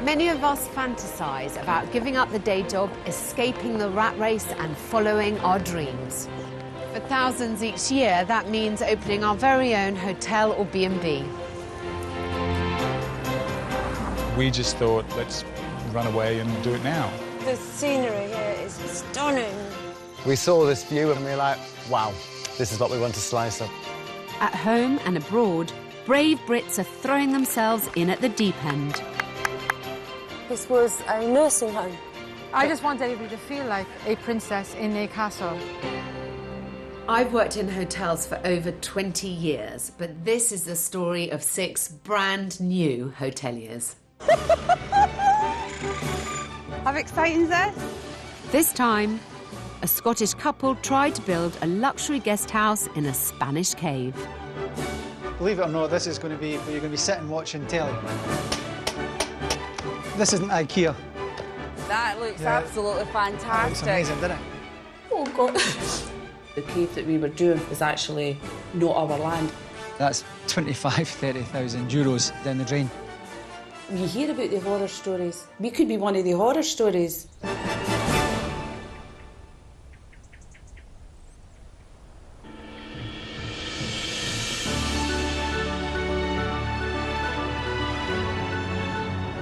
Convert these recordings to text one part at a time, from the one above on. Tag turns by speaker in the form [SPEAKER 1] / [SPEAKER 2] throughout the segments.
[SPEAKER 1] Many of us fantasize about giving up the day job, escaping the rat race and following our dreams. For thousands each year, that means opening our very own hotel or B&B.
[SPEAKER 2] We just thought, let's run away and do it now.
[SPEAKER 3] The scenery here is stunning.
[SPEAKER 4] We saw this view and we were like, wow, this is what we want to slice up.
[SPEAKER 1] At home and abroad, brave Brits are throwing themselves in at the deep end.
[SPEAKER 3] This was a nursing home.
[SPEAKER 5] I just want everybody to feel like a princess in a castle.
[SPEAKER 1] I've worked in hotels for over 20 years, but this is the story of 6 brand new hoteliers.
[SPEAKER 5] How exciting is this?
[SPEAKER 1] This time, a Scottish couple tried to build a luxury guest house in a Spanish cave.
[SPEAKER 6] Believe it or not, this is going to be where you're going to be sitting watching telly. This isn't IKEA.
[SPEAKER 3] That looks absolutely fantastic.
[SPEAKER 6] It's amazing, doesn't it?
[SPEAKER 3] Oh, God.
[SPEAKER 7] The cave that we were doing was actually not our land.
[SPEAKER 6] That's 30,000 euros down the drain.
[SPEAKER 7] You hear about the horror stories. We could be one of the horror stories.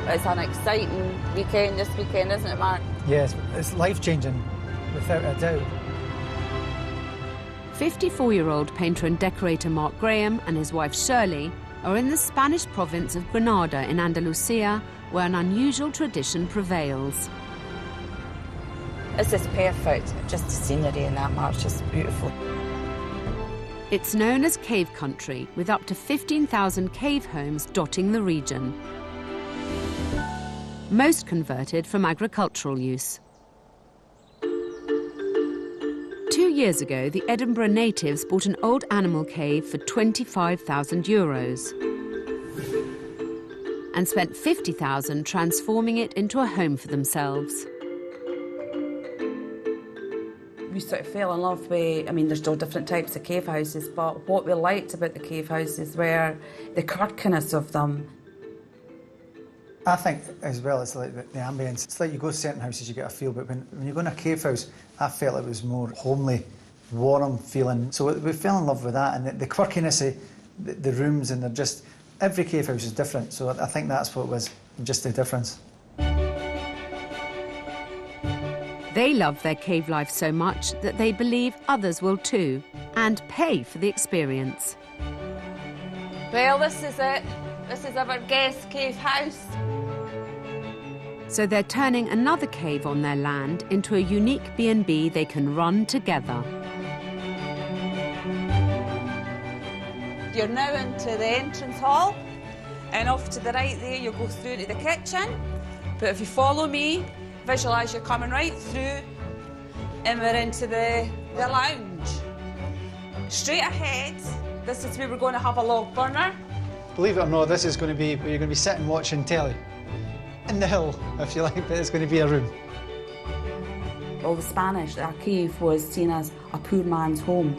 [SPEAKER 3] It's an exciting weekend this weekend, isn't it, Mark?
[SPEAKER 6] Yes, it's life-changing, without a doubt.
[SPEAKER 1] 54-year-old painter and decorator Mark Graham and his wife Shirley are in the Spanish province of Granada in Andalucia, where an unusual tradition prevails.
[SPEAKER 3] This is perfect. Just the scenery in that march is beautiful.
[SPEAKER 1] It's known as cave country, with up to 15,000 cave homes dotting the region. Most converted from agricultural use. 2 years ago, the Edinburgh natives bought an old animal cave for €25,000 and spent $50,000 transforming it into a home for themselves.
[SPEAKER 7] We sort of fell in love with, there's all different types of cave houses, but what we liked about the cave houses were the quirkiness of them.
[SPEAKER 6] I think, as well, it's like the ambience. It's like you go to certain houses, you get a feel, but when you go in a cave house, I felt it was more homely, warm feeling. So we fell in love with that, and the quirkiness of the rooms, and they're just... Every cave house is different, so I think that's what was just the difference.
[SPEAKER 1] They love their cave life so much that they believe others will too, and pay for the experience.
[SPEAKER 3] Well, this is it. This is our guest cave house.
[SPEAKER 1] So they're turning another cave on their land into a unique B&B they can run together.
[SPEAKER 3] You're now into the entrance hall, and off to the right there you'll go through to the kitchen. But if you follow me, visualise you're coming right through, and we're into the lounge. Straight ahead, this is where we're going to have a log burner.
[SPEAKER 6] Believe it or not, this is going to be where you're going to be sitting watching telly. In the hill, if you like, but it's going to be a room.
[SPEAKER 7] Well, the Spanish, our cave was seen as a poor man's home.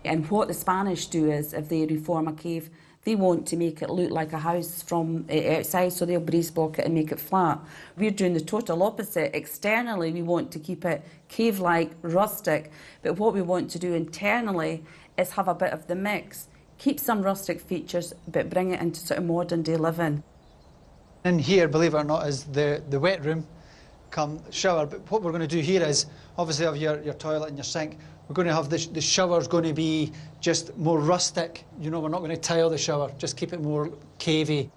[SPEAKER 7] And what the Spanish do is, if they reform a cave, they want to make it look like a house from outside, so they'll breeze block it and make it flat. We're doing the total opposite. Externally, we want to keep it cave-like, rustic, but what we want to do internally is have a bit of the mix. Keep some rustic features, but bring it into sort of modern-day living.
[SPEAKER 6] In here, believe it or not, is the wet room, come shower. But what we're going to do here is, obviously, have your toilet and your sink. We're going to have the shower's going to be just more rustic. You know, we're not going to tile the shower, just keep it more cavey.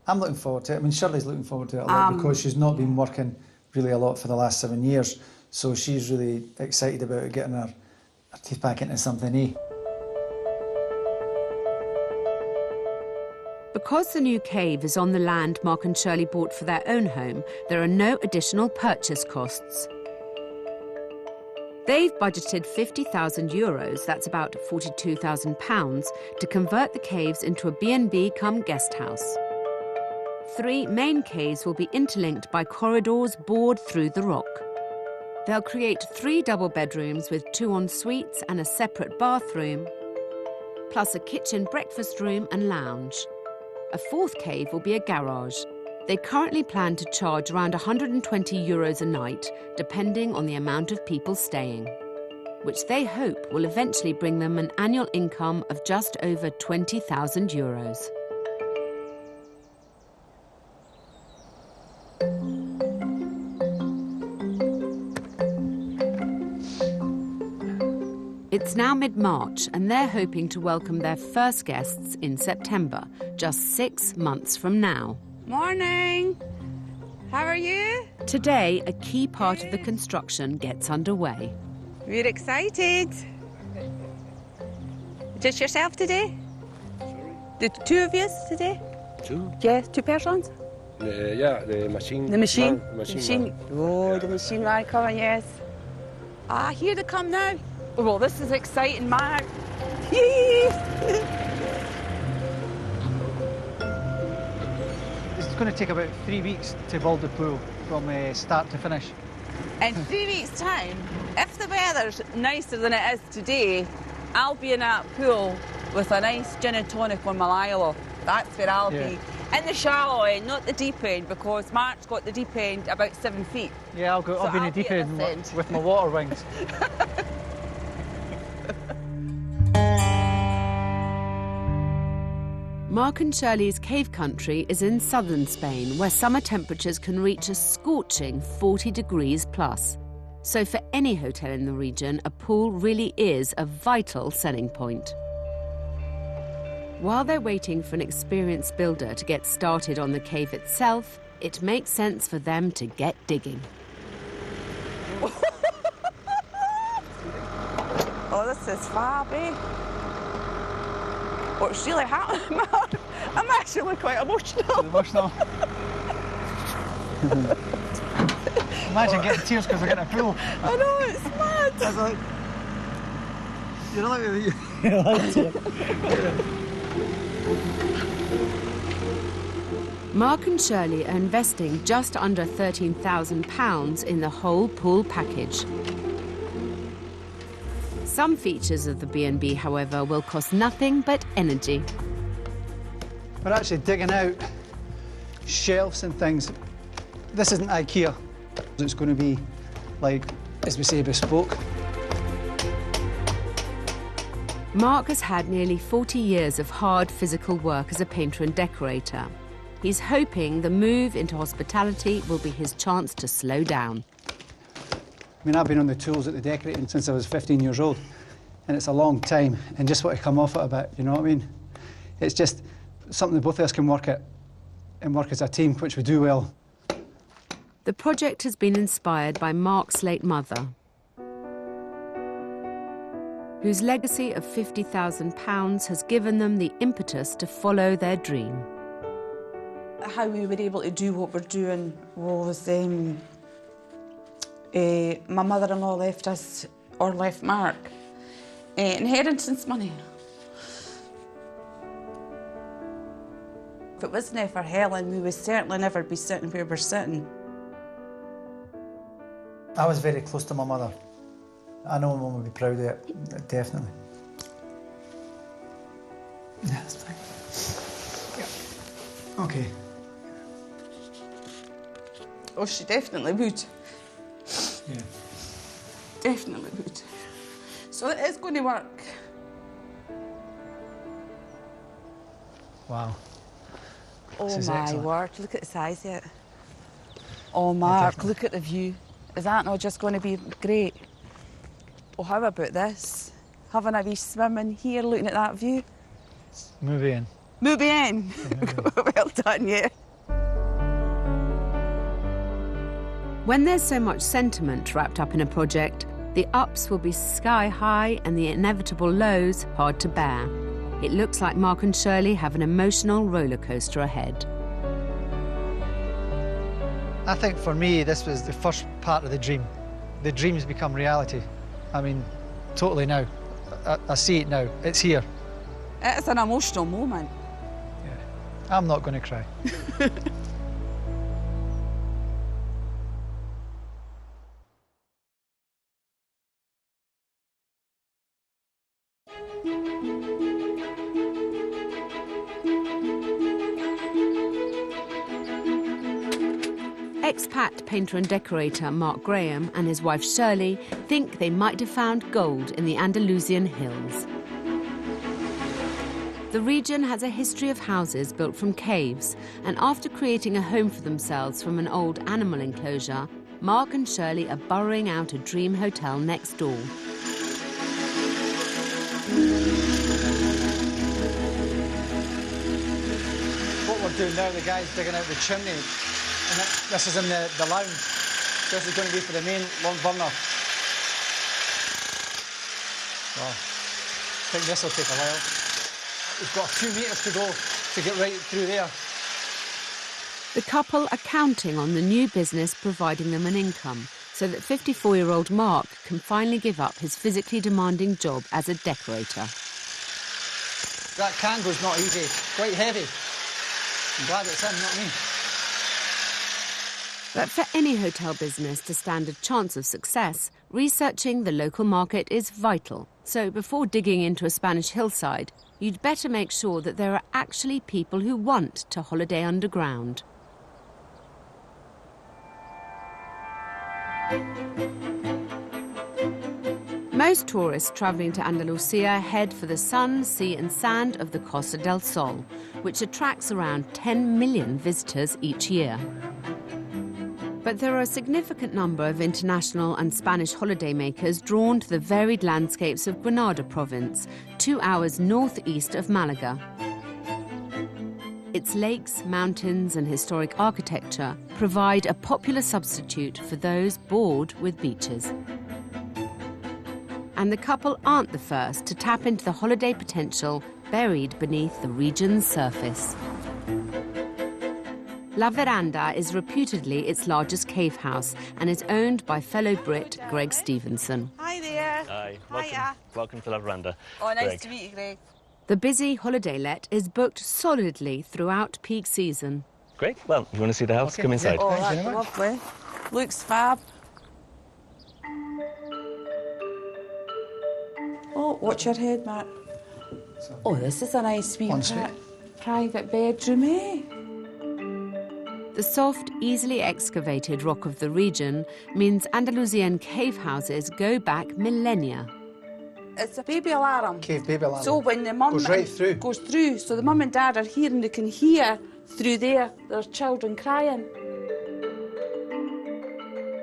[SPEAKER 6] I'm looking forward to it. Shirley's looking forward to it a lot because she's not been working really a lot for the last 7 years. So she's really excited about getting her teeth back into something, eh?
[SPEAKER 1] Because the new cave is on the land Mark and Shirley bought for their own home, there are no additional purchase costs. They've budgeted €50,000, that's about £42,000, to convert the caves into a B&B cum guest house. 3 main caves will be interlinked by corridors bored through the rock. They'll create 3 double bedrooms with 2 en-suites and a separate bathroom, plus a kitchen, breakfast room and lounge. A 4th cave will be a garage. They currently plan to charge around €120 a night, depending on the amount of people staying, which they hope will eventually bring them an annual income of just over €20,000. It's now mid-March, and they're hoping to welcome their first guests in September, just 6 months from now.
[SPEAKER 3] Morning. How are you?
[SPEAKER 1] Today, a key part of the construction gets underway.
[SPEAKER 3] We're excited. Just yourself today? The two of you today?
[SPEAKER 8] Two?
[SPEAKER 3] Yes, 2 persons?
[SPEAKER 8] Yeah, the machine.
[SPEAKER 3] The machine?
[SPEAKER 8] Man,
[SPEAKER 3] The
[SPEAKER 8] machine.
[SPEAKER 3] machine.
[SPEAKER 8] Man.
[SPEAKER 3] Oh,
[SPEAKER 8] Yeah.
[SPEAKER 3] the machine man coming, yes. Ah, here they come now. Well, this is exciting, Mark. Yee!
[SPEAKER 6] It's going to take about 3 weeks to build the pool from start to finish.
[SPEAKER 3] In 3 weeks' time, if the weather's nicer than it is today, I'll be in that pool with a nice gin and tonic on my lilo. That's where I'll be. In the shallow end, not the deep end, because Mark's got the deep end about 7 feet.
[SPEAKER 6] Yeah, I'll be in the
[SPEAKER 3] I'll
[SPEAKER 6] deep
[SPEAKER 3] be at
[SPEAKER 6] end
[SPEAKER 3] this end.
[SPEAKER 6] with my water wings.
[SPEAKER 1] Mark and Shirley's cave country is in southern Spain, where summer temperatures can reach a scorching 40 degrees plus. So for any hotel in the region, a pool really is a vital selling point. While they're waiting for an experienced builder to get started on the cave itself, it makes sense for them to get digging.
[SPEAKER 3] Oh, this is fab, eh? What's really happening, Mark? I'm actually quite emotional.
[SPEAKER 6] Emotional. Imagine getting tears because we're getting a pool.
[SPEAKER 3] I know, it's mad.
[SPEAKER 6] I was like, you're like,
[SPEAKER 1] Mark and Shirley are investing just under £13,000 in the whole pool package. Some features of the B&B, however, will cost nothing but energy.
[SPEAKER 6] We're actually digging out shelves and things. This isn't IKEA. It's going to be, like, as we say, bespoke.
[SPEAKER 1] Mark has had nearly 40 years of hard physical work as a painter and decorator. He's hoping the move into hospitality will be his chance to slow down.
[SPEAKER 6] I mean, I've been on the tools at the decorating since I was 15 years old, and it's a long time, and just want to come off it a bit, you know what I mean? It's just something that both of us can work at and work as a team, which we do well.
[SPEAKER 1] The project has been inspired by Mark's late mother, whose legacy of £50,000 has given them the impetus to follow their dream.
[SPEAKER 7] How we were able to do what we're doing was my mother-in-law left us, or left Mark, inheritance money. If it wasn't for Helen, we would certainly never be sitting where we're sitting.
[SPEAKER 6] I was very close to my mother. I know my mum would be proud of it, definitely. Yeah, that's fine. Yeah. Okay.
[SPEAKER 7] Oh, she definitely would.
[SPEAKER 6] Yeah.
[SPEAKER 7] Definitely would. So it is going to work.
[SPEAKER 6] Wow.
[SPEAKER 3] Oh
[SPEAKER 6] This is
[SPEAKER 3] my
[SPEAKER 6] excellent.
[SPEAKER 3] word, look at the size of it. Oh Mark, look at the view. Is that not just going to be great? Oh, how about this? Having a wee swim in here, looking at that view.
[SPEAKER 6] Move in.
[SPEAKER 3] Move in. Well done, yeah.
[SPEAKER 1] When there's so much sentiment wrapped up in a project, the ups will be sky high and the inevitable lows hard to bear. It looks like Mark and Shirley have an emotional roller coaster ahead.
[SPEAKER 6] I think for me, this was the first part of the dream. The dream's become reality. I mean, totally now. I see it now. It's here.
[SPEAKER 3] It's an emotional moment.
[SPEAKER 6] Yeah. I'm not going to cry.
[SPEAKER 1] Expat painter and decorator Mark Graham and his wife Shirley think they might have found gold in the Andalusian hills. The region has a history of houses built from caves, and after creating a home for themselves from an old animal enclosure, Mark and Shirley are burrowing out a dream hotel next door.
[SPEAKER 6] What we're doing now, the guy's digging out the chimney, and this is in the lounge. This is going to be for the main long burner. Well, I think this will take a while. We've got a few metres to go to get right through there.
[SPEAKER 1] The couple are counting on the new business providing them an income, so that 54-year-old Mark can finally give up his physically demanding job as a decorator.
[SPEAKER 6] That cango's not easy, quite heavy. I'm glad it's him, not me.
[SPEAKER 1] But for any hotel business to stand a chance of success, researching the local market is vital. So before digging into a Spanish hillside, you'd better make sure that there are actually people who want to holiday underground. Most tourists travelling to Andalucia head for the sun, sea and sand of the Costa del Sol, which attracts around 10 million visitors each year. But there are a significant number of international and Spanish holidaymakers drawn to the varied landscapes of Granada province, 2 hours northeast of Malaga. Its lakes, mountains and historic architecture provide a popular substitute for those bored with beaches. And the couple aren't the first to tap into the holiday potential buried beneath the region's surface. La Veranda is reputedly its largest cave house and is owned by fellow Brit Greg Stevenson.
[SPEAKER 3] Hi there.
[SPEAKER 9] Hi.
[SPEAKER 3] Hiya.
[SPEAKER 9] Welcome to La Veranda.
[SPEAKER 3] Oh, nice
[SPEAKER 9] Greg.
[SPEAKER 3] to meet you, Greg.
[SPEAKER 1] The busy holiday let is booked solidly throughout peak season.
[SPEAKER 9] Great. Well, you want to see the house?
[SPEAKER 6] Okay.
[SPEAKER 9] Come inside.
[SPEAKER 3] Oh,
[SPEAKER 6] Thank you
[SPEAKER 3] that's
[SPEAKER 6] very much.
[SPEAKER 3] lovely. Looks fab. Oh, watch your head, Matt. Oh, this is a nice wee
[SPEAKER 6] Ensuite.
[SPEAKER 3] private bedroom, eh?
[SPEAKER 1] The soft, easily excavated rock of the region means Andalusian cave houses go back millennia.
[SPEAKER 3] It's a baby alarm.
[SPEAKER 6] Cave baby alarm.
[SPEAKER 3] So when the mum
[SPEAKER 6] Goes right through.
[SPEAKER 3] goes through, so the mum and dad are here and they can hear through there their children crying.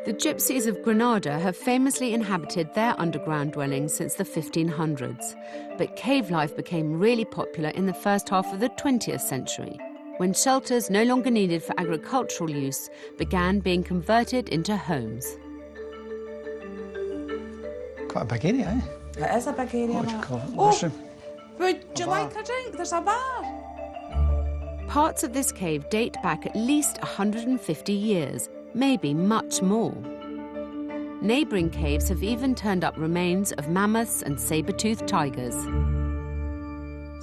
[SPEAKER 1] The gypsies of Granada have famously inhabited their underground dwellings since the 1500s, but cave life became really popular in the first half of the 20th century, when shelters no longer needed for agricultural use began being converted into homes.
[SPEAKER 6] Quite a big area, eh?
[SPEAKER 3] It is a big area,
[SPEAKER 6] What would you
[SPEAKER 3] Matt.
[SPEAKER 6] call it?
[SPEAKER 3] Oh,
[SPEAKER 6] Washroom?
[SPEAKER 3] would you
[SPEAKER 6] A bar.
[SPEAKER 3] like a drink? There's a bar.
[SPEAKER 1] Parts of this cave date back at least 150 years, maybe much more. Neighbouring caves have even turned up remains of mammoths and saber-toothed tigers.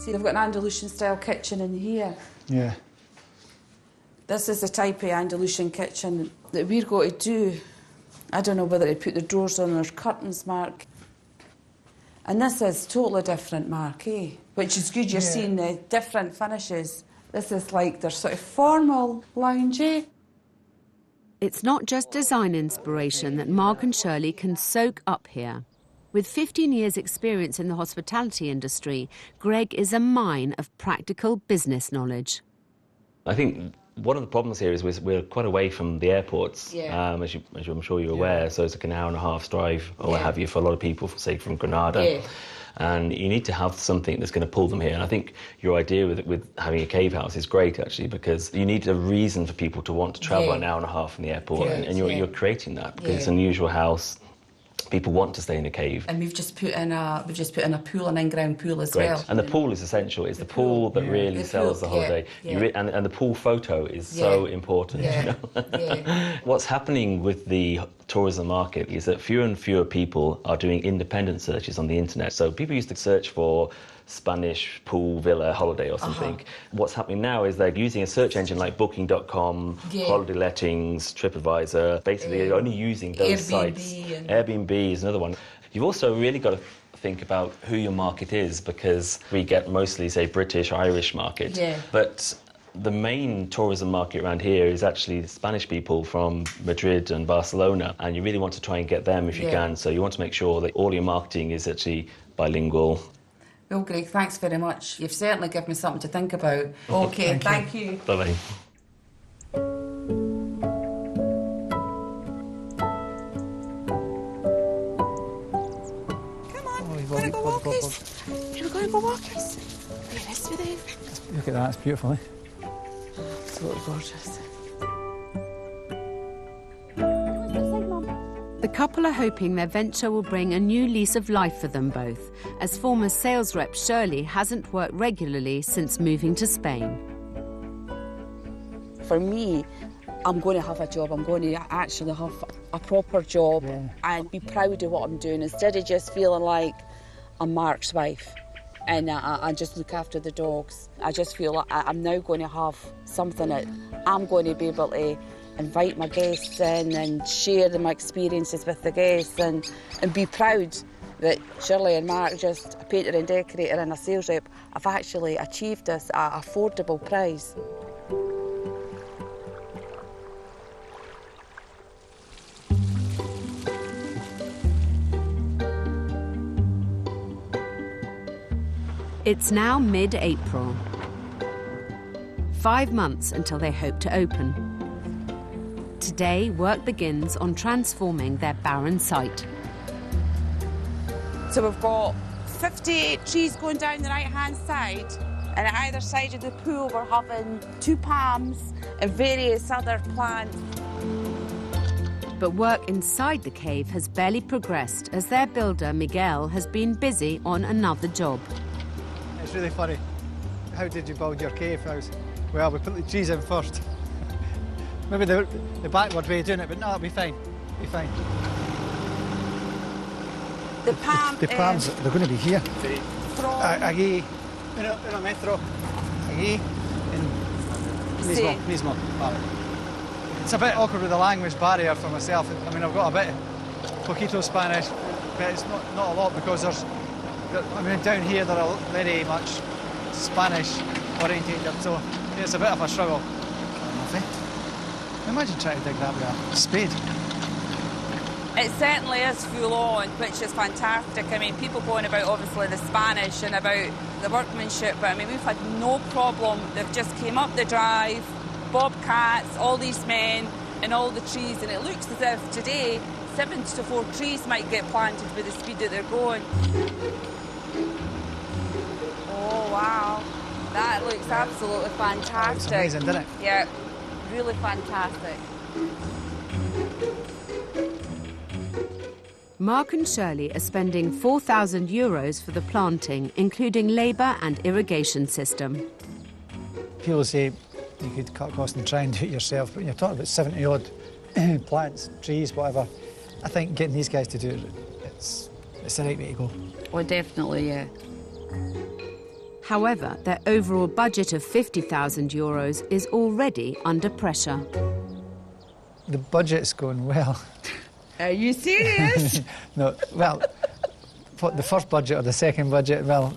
[SPEAKER 3] See, they've got an Andalusian-style kitchen in here.
[SPEAKER 6] Yeah.
[SPEAKER 3] This is the type of Andalusian kitchen that we're going to do. I don't know whether to put the doors on or curtains, Mark. And this is totally different, Mark, eh? Which is good, you're seeing the different finishes. This is like their sort of formal lounge, eh?
[SPEAKER 1] It's not just design inspiration that Mark and Shirley can soak up here. With 15 years' experience in the hospitality industry, Greg is a mine of practical business knowledge.
[SPEAKER 9] I think one of the problems here is we're quite away from the airports,
[SPEAKER 3] Yeah.
[SPEAKER 9] as I'm sure you're aware. So it's like an hour and a half drive, or what have you, for a lot of people, say from Granada.
[SPEAKER 3] Yeah.
[SPEAKER 9] And you need to have something that's going to pull them here. And I think your idea with having a cave house is great, actually, because you need a reason for people to want to travel an hour and a half from the airport.
[SPEAKER 3] Yeah,
[SPEAKER 9] and you're creating that because it's an
[SPEAKER 3] Yeah.
[SPEAKER 9] unusual house. People want to stay in a cave.
[SPEAKER 3] And we've just put in a pool, an in-ground pool as
[SPEAKER 9] Great.
[SPEAKER 3] well.
[SPEAKER 9] And the pool is essential. It's the pool that really
[SPEAKER 3] The
[SPEAKER 9] sells
[SPEAKER 3] pool,
[SPEAKER 9] the holiday.
[SPEAKER 3] yeah.
[SPEAKER 9] And the pool photo is so important.
[SPEAKER 3] Yeah,
[SPEAKER 9] You know?
[SPEAKER 3] yeah.
[SPEAKER 9] What's happening with the tourism market is that fewer and fewer people are doing independent searches on the internet. So people used to search for Spanish pool villa holiday or something. What's happening now is they're using a search engine like Booking.com, Holiday Lettings, TripAdvisor. Basically, they're only using those sites. Airbnb is another one. You've also really got to think about who your market is, because we get mostly, say, British, Irish market.
[SPEAKER 3] Yeah.
[SPEAKER 9] But The main tourism market around here is actually the Spanish people from Madrid and Barcelona, and you really want to try and get them if you can. So you want to make sure that all your marketing is actually bilingual.
[SPEAKER 7] Well, Greg, thanks very much. You've certainly given me something to think about. OK, thank you.
[SPEAKER 9] Bye-bye.
[SPEAKER 3] Wanna go walkies? You were going to go walkies? Be this with you.
[SPEAKER 6] Look at that, it's beautiful, eh?
[SPEAKER 3] Absolutely gorgeous.
[SPEAKER 1] The couple are hoping their venture will bring a new lease of life for them both, as former sales rep Shirley hasn't worked regularly since moving to Spain.
[SPEAKER 7] For me, I'm going to have a job. I'm going to actually have a proper job and be proud of what I'm doing instead of just feeling like I'm Mark's wife and I just look after the dogs. I just feel like I'm now going to have something that I'm going to be able to invite my guests in and share my experiences with the guests and be proud that Shirley and Mark, just a painter and decorator and a sales rep, have actually achieved this at an affordable price.
[SPEAKER 1] It's now mid-April. 5 months until they hope to open. Today, work begins on transforming their barren site.
[SPEAKER 3] So we've got 58 trees going down the right-hand side, and at either side of the pool we're having 2 palms and various other plants.
[SPEAKER 1] But work inside the cave has barely progressed as their builder, Miguel, has been busy on another job.
[SPEAKER 6] It's really funny. How did you build your cave house? Well, we put the trees in first. Maybe the backward way of doing it, but no, it'll be fine. It'll be fine.
[SPEAKER 3] The palm.
[SPEAKER 6] The palms, they're going to be here.
[SPEAKER 3] From
[SPEAKER 6] Aquí, una metro. Aquí. Mismo. Vale. It's a bit awkward with the language barrier for myself. I mean, I've got a bit poquito Spanish, but it's not a lot because down here they're very much Spanish orientated, so it's a bit of a struggle. Imagine trying to dig that with a spade.
[SPEAKER 3] It certainly is full on, which is fantastic. I mean, people going about obviously the Spanish and about the workmanship, but I mean, we've had no problem. They've just came up the drive, bobcats, all these men and all the trees, and it looks as if today 7 to 4 trees might get planted with the speed that they're going. Oh wow, that looks absolutely fantastic.
[SPEAKER 6] It's amazing, doesn't it?
[SPEAKER 3] Yeah, really fantastic.
[SPEAKER 1] Mark and Shirley are spending €4,000 for the planting, including labour and irrigation system.
[SPEAKER 6] People say you could cut costs and try and do it yourself, but you're talking about 70 odd plants, trees, whatever. I think getting these guys to do it, it's the right way to go.
[SPEAKER 7] Oh, definitely, yeah.
[SPEAKER 1] However, their overall budget of €50,000 is already under pressure.
[SPEAKER 6] The budget's going well.
[SPEAKER 3] Are you serious?
[SPEAKER 6] No, well, what, the first budget or the second budget? Well,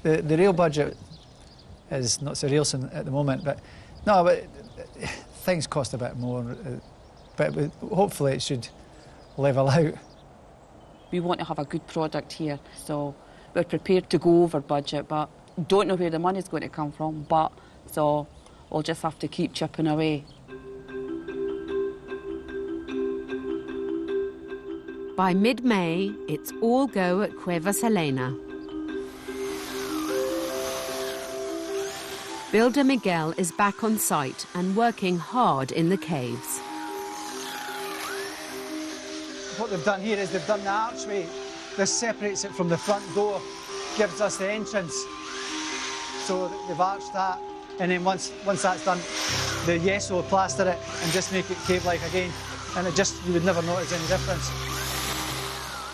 [SPEAKER 6] the real budget is not so real at the moment, but no, but things cost a bit more, but hopefully it should level out.
[SPEAKER 7] We want to have a good product here, so we're prepared to go over budget, but don't know where the money's going to come from, but so we'll just have to keep chipping away.
[SPEAKER 1] By mid-May, it's all go at Cuevas Helena. Builder Miguel is back on site and working hard in the caves.
[SPEAKER 6] What they've done here is they've done the archway. This separates it from the front door, gives us the entrance. So they've arched that, and then once that's done, the yeso will plaster it and just make it cave-like again. And you would never notice any difference.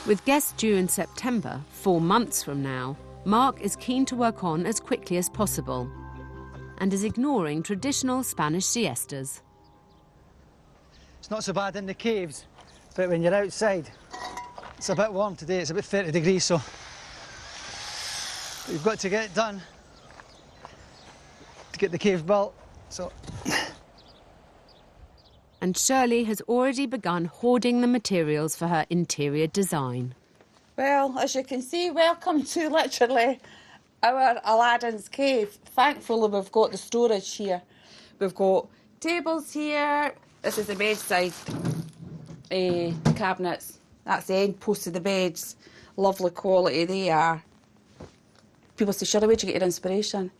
[SPEAKER 1] With guests due in September, 4 months from now, Mark is keen to work on as quickly as possible and is ignoring traditional Spanish siestas.
[SPEAKER 6] It's not so bad in the caves, but when you're outside, it's a bit warm today. It's about 30 degrees, so you've got to get it done to get the cave built. So.
[SPEAKER 1] And Shirley has already begun hoarding the materials for her interior design.
[SPEAKER 3] Well, as you can see, welcome to literally our Aladdin's cave. Thankfully, we've got the storage here. We've got tables here. This is the bedside cabinets. That's the end post of the beds. Lovely quality they are. People say, Shirley, where'd you get your inspiration?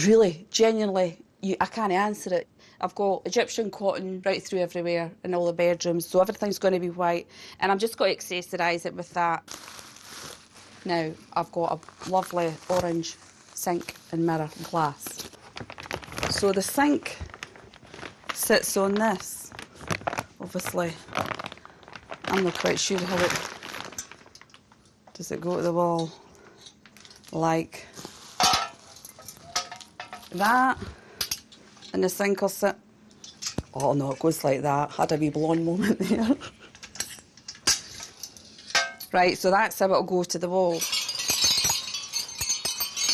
[SPEAKER 3] Really, genuinely, I can't answer it. I've got Egyptian cotton right through everywhere in all the bedrooms, so everything's going to be white. And I'm just going to accessorise it with that. Now, I've got a lovely orange sink and mirror glass. So the sink sits on this. Obviously, I'm not quite sure how it... Does it go to the wall? Like that? And the sink will sit... Oh, no, it goes like that. Had a wee blonde moment there. Right, so that's how it'll go to the wall.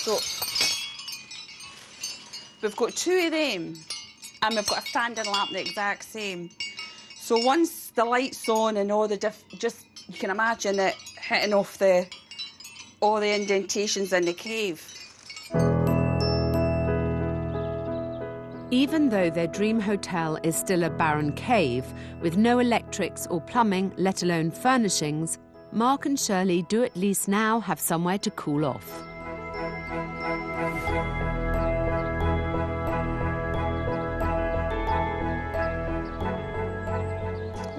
[SPEAKER 3] So, we've got two of them, and we've got a standing lamp the exact same. So once the light's on and all the just, you can imagine it hitting off all the indentations in the cave.
[SPEAKER 1] Even though their dream hotel is still a barren cave, with no electrics or plumbing, let alone furnishings, Mark and Shirley do at least now have somewhere to cool off.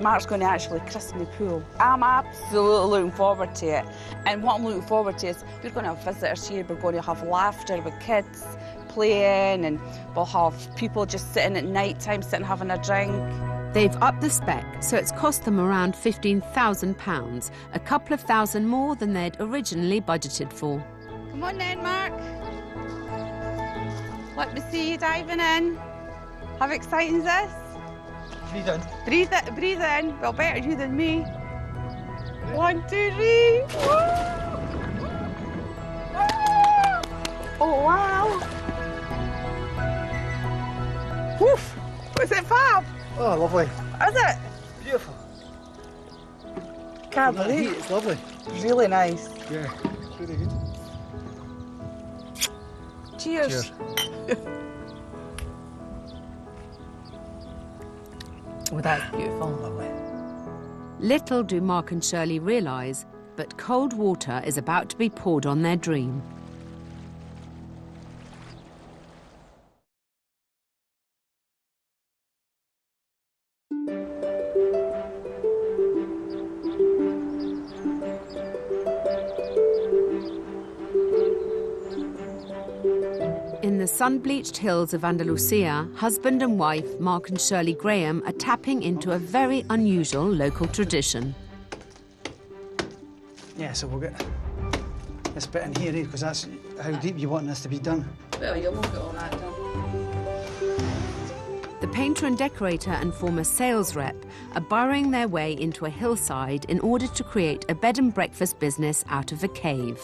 [SPEAKER 3] Mark's going to actually christen the pool. I'm absolutely looking forward to it. And what I'm looking forward to is we're going to have visitors here, we're going to have laughter with kids playing, and we'll have people just sitting at night time, sitting having a drink.
[SPEAKER 1] They've upped the spec, so it's cost them around £15,000, a couple of thousand more than they'd originally budgeted for.
[SPEAKER 3] Come on then, Mark. Let me see you diving in. How exciting is this?
[SPEAKER 6] Breathe in.
[SPEAKER 3] Breathe in. Well, better you than me. 1, 2, 3. Oh, wow. Woof. Was it fab?
[SPEAKER 6] Oh, lovely.
[SPEAKER 3] Is it?
[SPEAKER 6] Beautiful.
[SPEAKER 3] Can't believe it.
[SPEAKER 6] It's lovely.
[SPEAKER 3] Really nice.
[SPEAKER 6] Yeah, really good.
[SPEAKER 3] Cheers.
[SPEAKER 5] Oh, that's beautiful.
[SPEAKER 6] Lovely.
[SPEAKER 1] Little do Mark and Shirley realise, but cold water is about to be poured on their dream. In the sun-bleached hills of Andalucia, husband and wife Mark and Shirley Graham are tapping into a very unusual local tradition.
[SPEAKER 6] Yeah, so we'll get this bit in here, because that's how deep you want this to be done.
[SPEAKER 3] Well, you'll not get all that done.
[SPEAKER 1] The painter and decorator and former sales rep are burrowing their way into a hillside in order to create a bed and breakfast business out of a cave.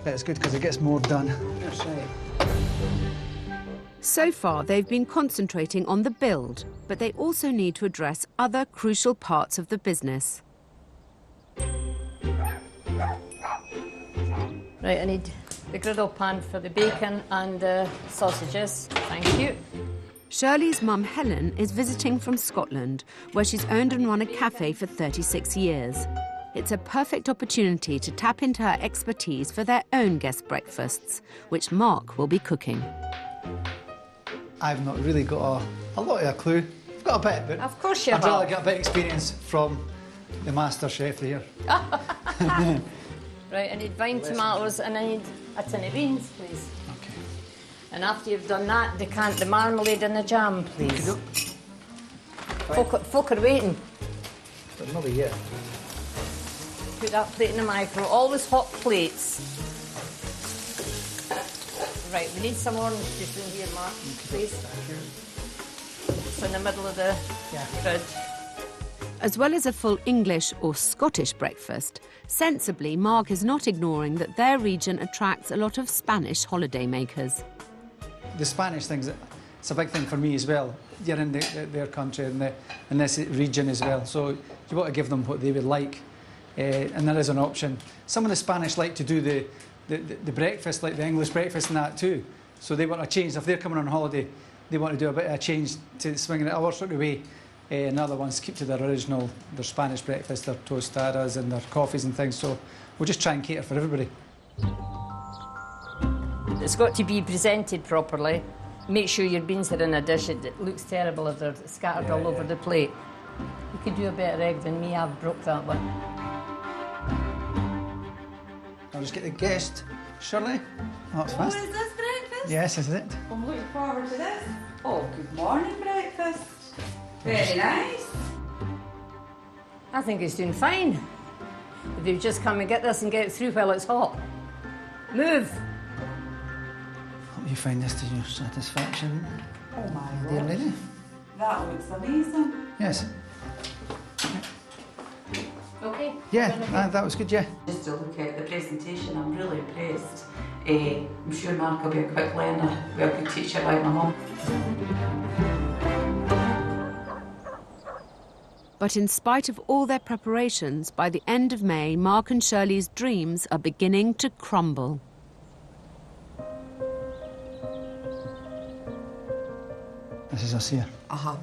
[SPEAKER 6] But it's good because it gets more done.
[SPEAKER 3] That's right.
[SPEAKER 1] So far, they've been concentrating on the build, but they also need to address other crucial parts of the business.
[SPEAKER 5] Right, I need the griddle pan for the bacon and the sausages. Thank you.
[SPEAKER 1] Shirley's mum, Helen, is visiting from Scotland, where she's owned and run a cafe for 36 years. It's a perfect opportunity to tap into her expertise for their own guest breakfasts, which Mark will be cooking.
[SPEAKER 6] I've not really got a lot of a clue. I've got a bit, but
[SPEAKER 5] Of course you
[SPEAKER 6] I'd rather
[SPEAKER 5] have.
[SPEAKER 6] get a bit of experience from the master chef there.
[SPEAKER 5] Right, I need vine tomatoes and I need a tin of beans, please.
[SPEAKER 6] Okay.
[SPEAKER 5] And after you've done that, decant the marmalade and the jam, please. Folk are waiting.
[SPEAKER 6] But not yet.
[SPEAKER 5] Put that plate in the micro. Always hot plates. Right, we need some orange juice in here, Mark, please. It's in the middle of the fridge.
[SPEAKER 1] As well as a full English or Scottish breakfast, sensibly, Mark is not ignoring that their region attracts a lot of Spanish holidaymakers.
[SPEAKER 6] The Spanish things, it's a big thing for me as well. You're in their country and in this region as well, so you want to give them what they would like, and there is an option. Some of the Spanish like to do the breakfast, like the English breakfast and that too, so they want a change. If they're coming on holiday, they want to do a bit of a change to swinging it our sort of way. And other ones keep to their original, their Spanish breakfast, their tostadas and their coffees and things, so we'll just try and cater for everybody.
[SPEAKER 5] It's got to be presented properly. Make sure your beans are in a dish. It looks terrible if they're scattered all over the plate. You could do a better egg than me. I've broke that one.
[SPEAKER 6] I'll just get the guest, Shirley. Oh, that's fast.
[SPEAKER 3] Oh, is this breakfast?
[SPEAKER 6] Yes, this is it.
[SPEAKER 3] I'm looking forward to this. Oh, good morning, breakfast. Very nice.
[SPEAKER 5] I think it's doing fine. If you just come and get this and get it through while it's hot. Move.
[SPEAKER 6] Hope you find this to your satisfaction.
[SPEAKER 3] Oh my
[SPEAKER 6] Dear
[SPEAKER 3] God.
[SPEAKER 6] lady.
[SPEAKER 3] That looks amazing.
[SPEAKER 6] Yes.
[SPEAKER 5] Okay.
[SPEAKER 6] Yeah, that was good, yeah.
[SPEAKER 7] Just to look at the presentation, I'm really impressed. I'm sure Mark will be a quick learner. Be a good teacher like my mum.
[SPEAKER 1] But in spite of all their preparations, by the end of May, Mark and Shirley's dreams are beginning to crumble.
[SPEAKER 6] This is us here.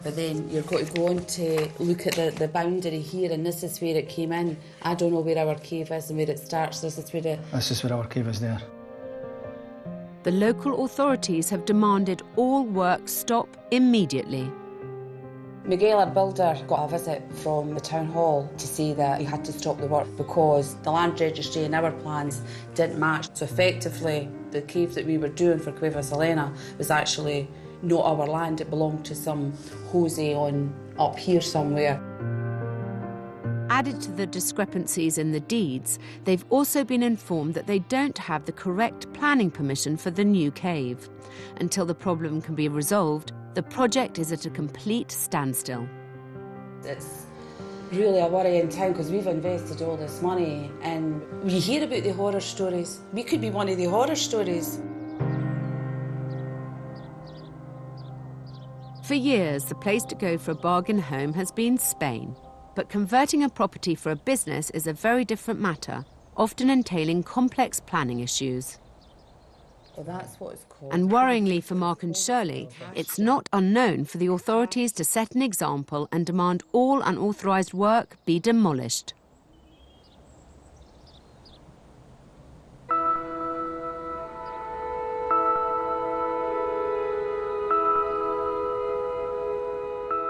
[SPEAKER 7] But then you're going to go on to look at the boundary here, and this is where it came in. I don't know where our cave is and where it starts. This is where
[SPEAKER 6] our cave is there.
[SPEAKER 1] The local authorities have demanded all work stop immediately.
[SPEAKER 7] Miguel, our builder, got a visit from the town hall to say that he had to stop the work because the land registry and our plans didn't match. So effectively, the cave that we were doing for Cuevas Helena was actually not our land. It belonged to some Jose on up here somewhere.
[SPEAKER 1] Added to the discrepancies in the deeds, they've also been informed that they don't have the correct planning permission for the new cave. Until the problem can be resolved, the project is at a complete standstill.
[SPEAKER 7] It's really a worry in town because we've invested all this money and we hear about the horror stories. We could be one of the horror stories.
[SPEAKER 1] For years, the place to go for a bargain home has been Spain. But converting a property for a business is a very different matter, often entailing complex planning issues.
[SPEAKER 7] Well, that's what it's called.
[SPEAKER 1] And worryingly for Mark and Shirley, it's not unknown for the authorities to set an example and demand all unauthorised work be demolished.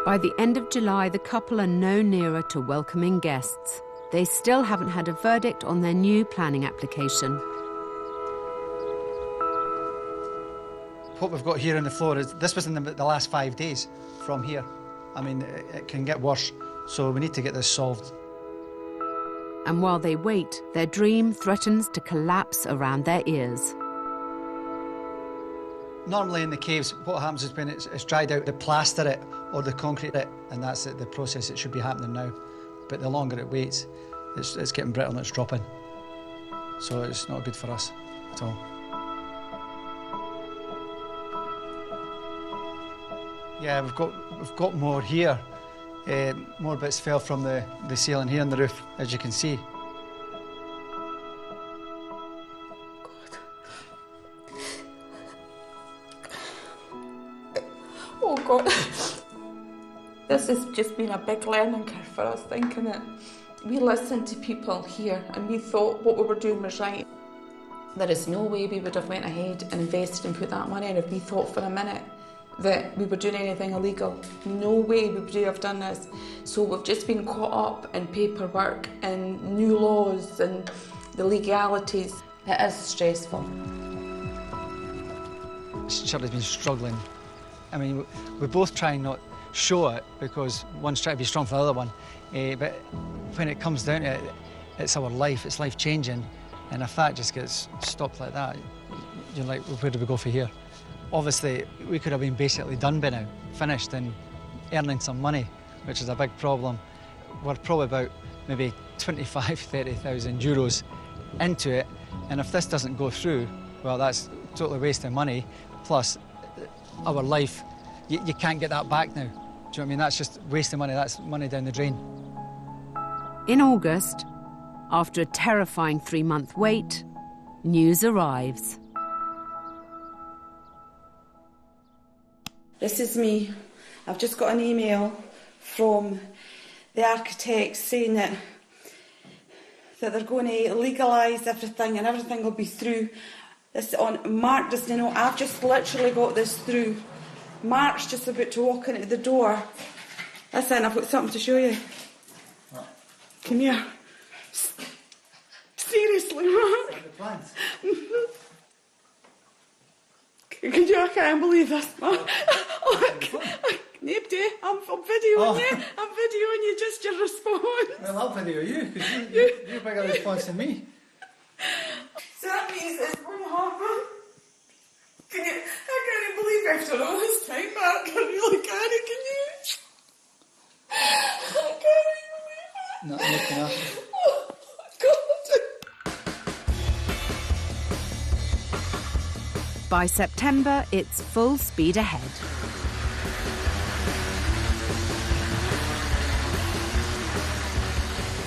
[SPEAKER 1] By the end of July, the couple are no nearer to welcoming guests. They still haven't had a verdict on their new planning application.
[SPEAKER 6] What we've got here on the floor is, this was in the last 5 days from here. I mean, it can get worse, so we need to get this solved.
[SPEAKER 1] And while they wait, their dream threatens to collapse around their ears.
[SPEAKER 6] Normally in the caves, what happens is when it's dried out, they plaster it or the concrete it, and that's the process that should be happening now. But the longer it waits, it's getting brittle and it's dropping. So it's not good for us at all. Yeah, we've got more here. More bits fell from the ceiling here on the roof, as you can see.
[SPEAKER 3] Oh God, this has just been a big learning curve for us, thinking that we listened to people here and we thought what we were doing was right. There is no way we would have went ahead and invested and put that money in if we thought for a minute that we were doing anything illegal. No way would we have done this. So we've just been caught up in paperwork and new laws and the legalities.
[SPEAKER 7] It is stressful.
[SPEAKER 6] Shirley's been struggling. I mean, we both try and not show it because one's trying to be strong for the other one. But when it comes down to it, it's our life, it's life-changing. And if that just gets stopped like that, you're like, well, where do we go from here? Obviously, we could have been basically done by now, finished and earning some money, which is a big problem. we're probably about maybe 25,000–30,000 euros into it, and if this doesn't go through, well, that's totally wasting money, plus our life, you can't get that back now. Do you know what I mean? That's just wasting money, that's money down the drain.
[SPEAKER 1] In August, after a terrifying 3-month wait, news arrives.
[SPEAKER 7] This is me. I've just got an email from the architects saying that they're going to legalise everything and everything will be through. This on Mark doesn't know. I've just literally got this through. Mark's just about to walk into the door. Listen, I've got something to show you. What? Come here. Seriously, Mark.
[SPEAKER 6] The plans.
[SPEAKER 7] I can't believe this, Mark. Nobody, I'm videoing you. I'm videoing you, just your response.
[SPEAKER 6] Well, I'll video you, because you're bigger response than me.
[SPEAKER 7] So that means it's going to happen. I can't believe after all this time, Mark. I really can't, can you? I can't even believe it.
[SPEAKER 6] Not looking after.
[SPEAKER 7] Oh, God.
[SPEAKER 1] By September, it's full speed ahead.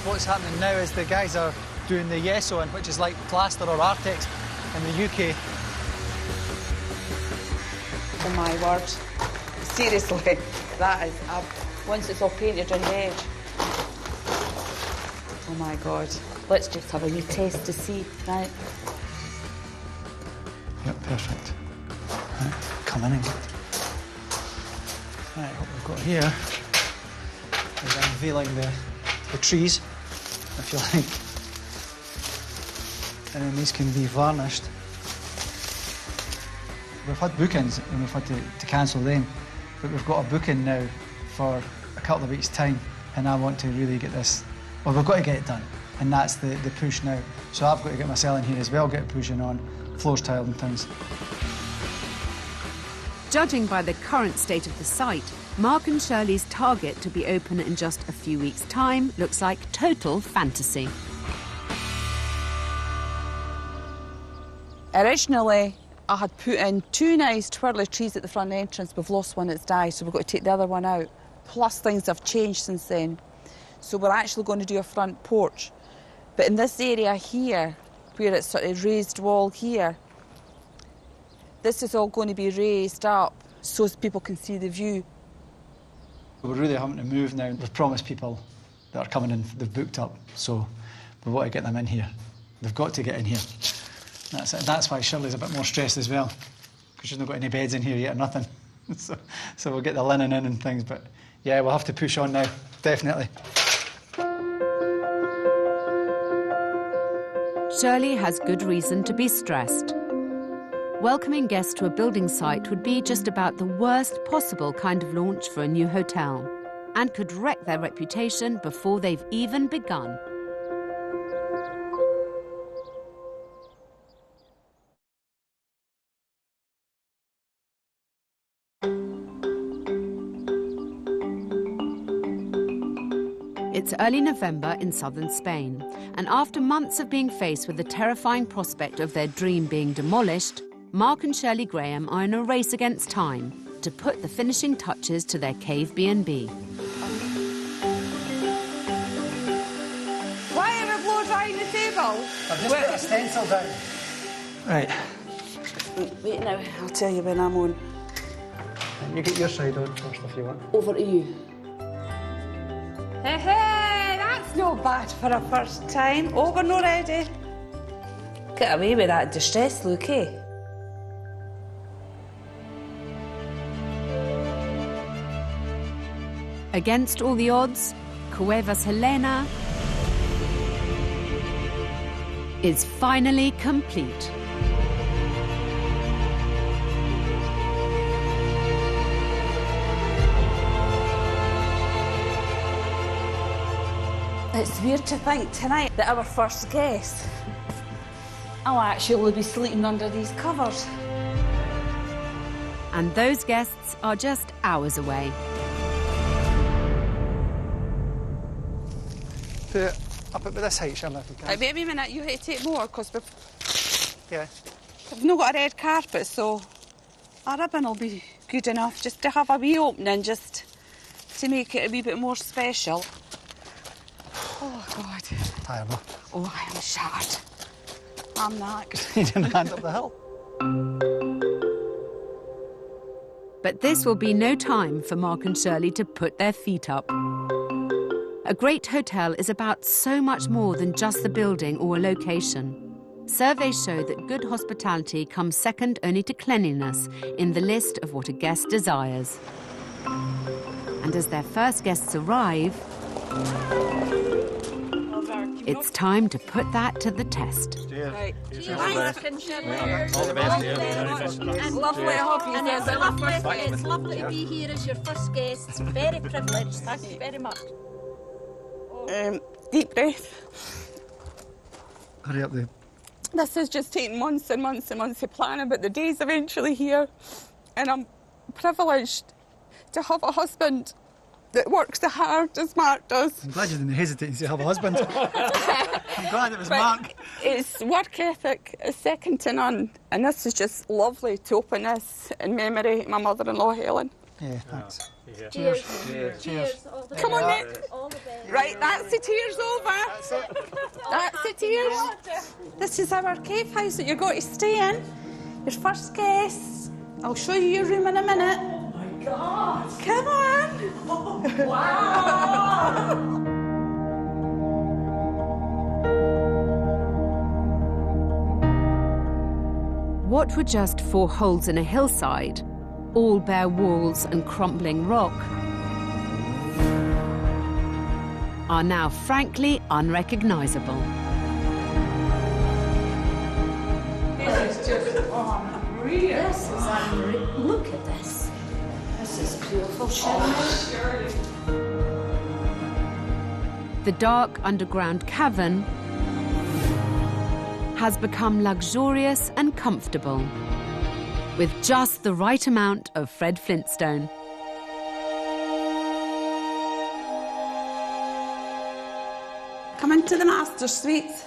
[SPEAKER 6] What's happening now is the guys are doing the yeso-in, which is like plaster or Artex in the UK.
[SPEAKER 3] Oh my word. Seriously, that is up. Once it's all painted on the edge. Oh my God. Let's just have a wee test to see, right?
[SPEAKER 6] Yep, perfect. Right, come in and get. Right, what we've got here is unveiling the trees, if you like. And then these can be varnished. We've had bookings and we've had to cancel them, but we've got a booking now for a couple of weeks' time, and I want to really get this, well, we've got to get it done, and that's the push now. So I've got to get myself in here as well, get pushing on, floors tiled and things.
[SPEAKER 1] Judging by the current state of the site, Mark and Shirley's target to be open in just a few weeks' time looks like total fantasy.
[SPEAKER 3] Originally, I had put in 2 nice twirly trees at the front entrance. We've lost one, it's died, so we've got to take the other one out. Plus, things have changed since then. So we're actually going to do a front porch. But in this area here, where it's sort of raised wall here, this is all going to be raised up so people can see the view.
[SPEAKER 6] We're really having to move now. We've promised people that are coming in, they've booked up, so we want to get them in here. They've got to get in here. That's it. That's why Shirley's a bit more stressed as well, because she's not got any beds in here yet or nothing. So we'll get the linen in and things, but yeah, we'll have to push on now, definitely.
[SPEAKER 1] Shirley has good reason to be stressed. Welcoming guests to a building site would be just about the worst possible kind of launch for a new hotel, and could wreck their reputation before they've even begun. It's early November in southern Spain, and after months of being faced with the terrifying prospect of their dream being demolished, Mark and Shirley Graham are in a race against time to put the finishing touches to their cave B&B.
[SPEAKER 3] Why are we blow drying the table?
[SPEAKER 6] I've just put a stencil down. Right.
[SPEAKER 7] Wait now, I'll tell you when I'm on.
[SPEAKER 6] And you get your side on first if you want.
[SPEAKER 7] Over to you.
[SPEAKER 3] Hey, hey, that's not bad for a first time. Oh, we're not ready. Get away with that distressed look, eh?
[SPEAKER 1] Against all the odds, Cuevas Helena is finally complete.
[SPEAKER 3] It's weird to think tonight that our first guest I'll actually be sleeping under these covers.
[SPEAKER 1] And those guests are just hours away.
[SPEAKER 6] put it up at this height, Shirley, if we can.
[SPEAKER 3] Wait a minute, you have to take more, because
[SPEAKER 6] Yeah.
[SPEAKER 3] we've not got a red carpet, so a ribbon will be good enough just to have a wee opening, just to make it a wee bit more special. Oh, God.
[SPEAKER 6] Tired, no?
[SPEAKER 3] Oh, I am shattered. I'm knackered.
[SPEAKER 6] You didn't hand up the hill.
[SPEAKER 1] But this will be no time for Mark and Shirley to put their feet up. A great hotel is about so much more than just the building or a location. Surveys show that good hospitality comes second only to cleanliness in the list of what a guest desires. And as their first guests arrive, it's time to put that to the test.
[SPEAKER 3] Right.
[SPEAKER 5] Cheers.
[SPEAKER 8] All the best, yeah.
[SPEAKER 5] And
[SPEAKER 3] Lovely, I hope you
[SPEAKER 5] and
[SPEAKER 3] guys
[SPEAKER 5] it's
[SPEAKER 3] are
[SPEAKER 5] lovely, it's lovely to be here as your first guests. Very privileged. Thank you very much.
[SPEAKER 3] Deep breath.
[SPEAKER 6] Hurry up there.
[SPEAKER 3] This has just taken months and months and months of planning, but the day's eventually here. And I'm privileged to have a husband that works as hard as Mark does.
[SPEAKER 6] I'm glad you didn't hesitate and say have a husband. I'm glad it was Mark.
[SPEAKER 3] His work ethic is second to none, and this is just lovely to open this in memory of my mother-in-law, Helen.
[SPEAKER 6] Yeah, thanks.
[SPEAKER 5] Cheers.
[SPEAKER 6] Cheers.
[SPEAKER 5] All the
[SPEAKER 3] Come on,
[SPEAKER 5] best.
[SPEAKER 3] Nick.
[SPEAKER 5] All the best.
[SPEAKER 3] Right, that's the tears over. That's the tears. This is our cave house that you're going to stay in. Your first guests. I'll show you your room in a minute. Oh my God. Come on. Wow.
[SPEAKER 1] What were just 4 holes in a hillside, all bare walls and crumbling rock, are now frankly unrecognisable.
[SPEAKER 5] This is unreal. Look at this. This is beautiful, Shirley.
[SPEAKER 1] The dark underground cavern has become luxurious and comfortable, with just the right amount of Fred Flintstone.
[SPEAKER 3] Come into the master suite.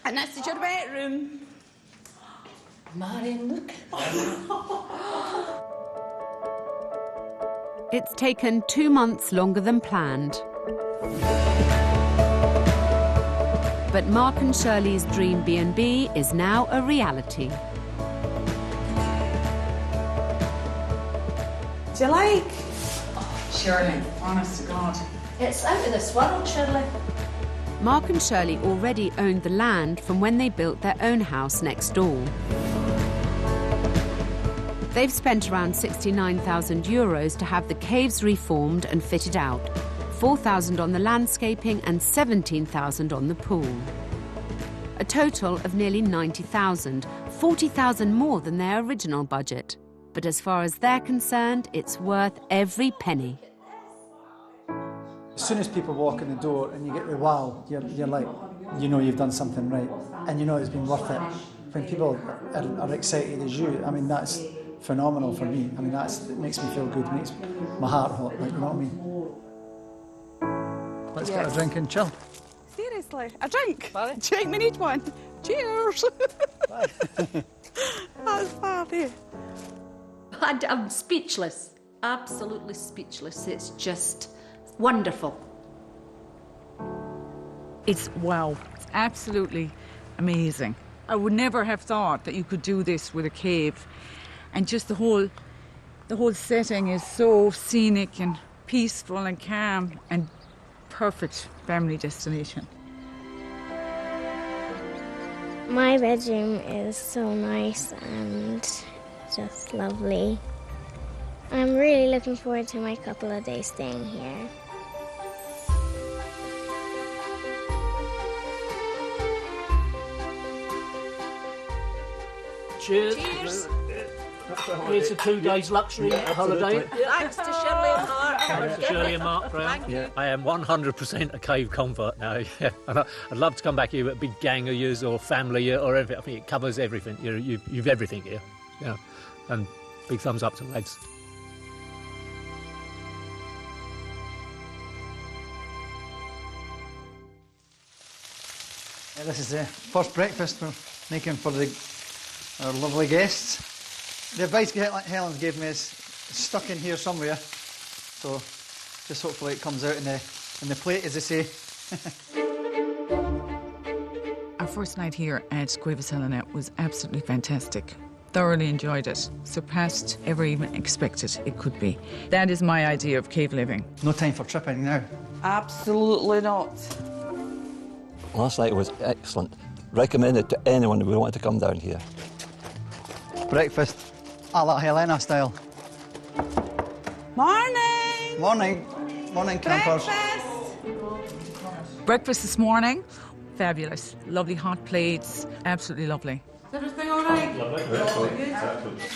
[SPEAKER 3] And this is your bedroom.
[SPEAKER 5] Marion, look.
[SPEAKER 1] It's taken 2 months longer than planned. But Mark and Shirley's dream B&B is now a reality.
[SPEAKER 3] Do you like?
[SPEAKER 10] Shirley, honest to God.
[SPEAKER 5] It's out of this world, Shirley.
[SPEAKER 1] Mark and Shirley already owned the land from when they built their own house next door. They've spent around €69,000 to have the caves reformed and fitted out, $4,000 on the landscaping and $17,000 on the pool. A total of nearly $90,000, $40,000 more than their original budget. But as far as they're concerned, it's worth every penny.
[SPEAKER 6] As soon as people walk in the door and you get the wow, you're like, you know you've done something right, and you know it's been worth it. When people are excited as you, I mean, that's phenomenal for me. I mean, it makes me feel good, makes my heart hot, like, you know what I mean? Let's get a drink and chill.
[SPEAKER 3] Seriously, a drink? Do you think we need one? Cheers! That's funny.
[SPEAKER 5] I'm speechless, absolutely speechless. It's just wonderful.
[SPEAKER 10] It's wow. It's absolutely amazing. I would never have thought that you could do this with a cave. And just the whole setting is so scenic and peaceful and calm and perfect family destination.
[SPEAKER 11] My bedroom is so nice and just lovely. I'm really looking forward to my couple of days staying here.
[SPEAKER 12] Cheers. Cheers. Here's a 2 days luxury holiday.
[SPEAKER 5] Thanks to Shirley and Mark.
[SPEAKER 12] Shirley and Mark Brown. Yeah. I am 100% a cave convert now. Yeah. And I'd love to come back here with a big gang of yous or family or everything. I think it covers everything. You've everything here. Yeah. And big thumbs up to lads.
[SPEAKER 6] Yeah, this is the first breakfast we're making for our lovely guests. The advice Helen's gave me is stuck in here somewhere, so just hopefully it comes out in the plate, as they say.
[SPEAKER 10] Our first night here at Cuevas Helena was absolutely fantastic. Thoroughly enjoyed it. Surpassed ever even expected it could be. That is my idea of cave living.
[SPEAKER 6] No time for tripping now.
[SPEAKER 3] Absolutely not.
[SPEAKER 13] Last night was excellent. Recommend it to anyone who would want to come down here.
[SPEAKER 6] Breakfast a la Helena style.
[SPEAKER 3] Morning!
[SPEAKER 6] Morning. Morning, campers.
[SPEAKER 10] Breakfast this morning, fabulous. Lovely hot plates, absolutely lovely.
[SPEAKER 3] Is everything all right? Lovely.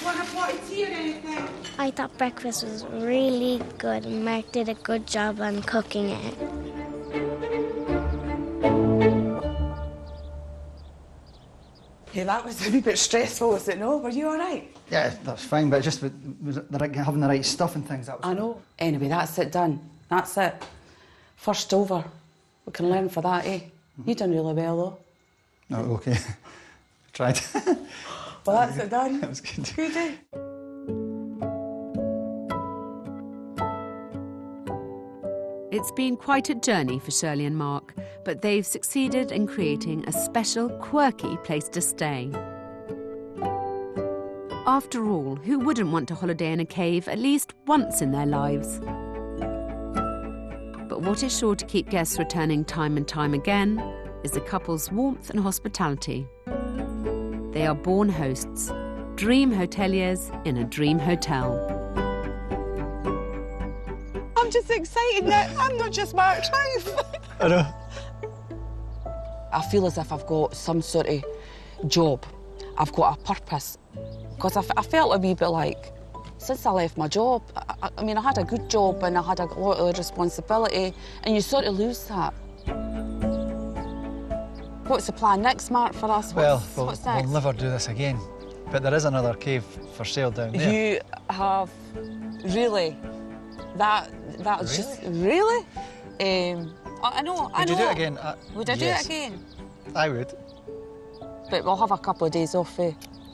[SPEAKER 3] Want a pot of tea or anything?
[SPEAKER 11] I thought breakfast was really good and Mark did a good job on cooking it.
[SPEAKER 3] Yeah, that was a wee bit stressful, was it? No, were you all right?
[SPEAKER 6] Yeah, that's fine, but just having the right stuff and things. That was
[SPEAKER 3] I know. Anyway, that's it done. That's it. First over. We can learn for that, eh? You done really well, though.
[SPEAKER 6] Oh, OK. Tried.
[SPEAKER 3] Well, that's it done.
[SPEAKER 6] That was good.
[SPEAKER 3] Good, eh?
[SPEAKER 1] It's been quite a journey for Shirley and Mark, but they've succeeded in creating a special, quirky place to stay. After all, who wouldn't want to holiday in a cave at least once in their lives? But what is sure to keep guests returning time and time again is the couple's warmth and hospitality. They are born hosts, dream hoteliers in a dream hotel.
[SPEAKER 3] I'm just excited that I'm not just Mark's wife.
[SPEAKER 6] I know.
[SPEAKER 3] I feel as if I've got some sort of job. I've got a purpose. Because I felt a wee bit like, since I left my job, I mean, I had a good job and I had a lot of responsibility, and you sort of lose that. What's the plan next, Mark, for us?
[SPEAKER 6] Well,
[SPEAKER 3] what's next?
[SPEAKER 6] We'll never do this again. But there is another cave for sale down there.
[SPEAKER 3] You have really? That's just really? I know.
[SPEAKER 6] Would you do it again?
[SPEAKER 3] Would I do it again?
[SPEAKER 6] I would.
[SPEAKER 3] But we'll have a couple of days off, eh?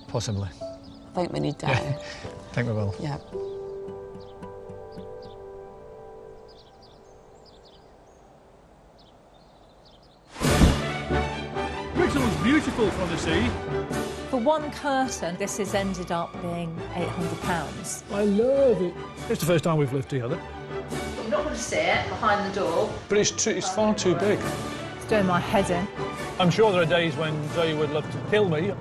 [SPEAKER 6] Possibly.
[SPEAKER 3] I think we need that.
[SPEAKER 6] Yeah. I think we will.
[SPEAKER 3] Yeah.
[SPEAKER 12] Brixton looks beautiful from the sea.
[SPEAKER 8] For one curtain, this has ended up being £800.
[SPEAKER 12] I love it. It's the first time we've lived together.
[SPEAKER 8] I'm not going to sit behind the door.
[SPEAKER 2] But it's far too big.
[SPEAKER 8] It's doing my head in.
[SPEAKER 12] I'm sure there are days when Zoe would love to kill me.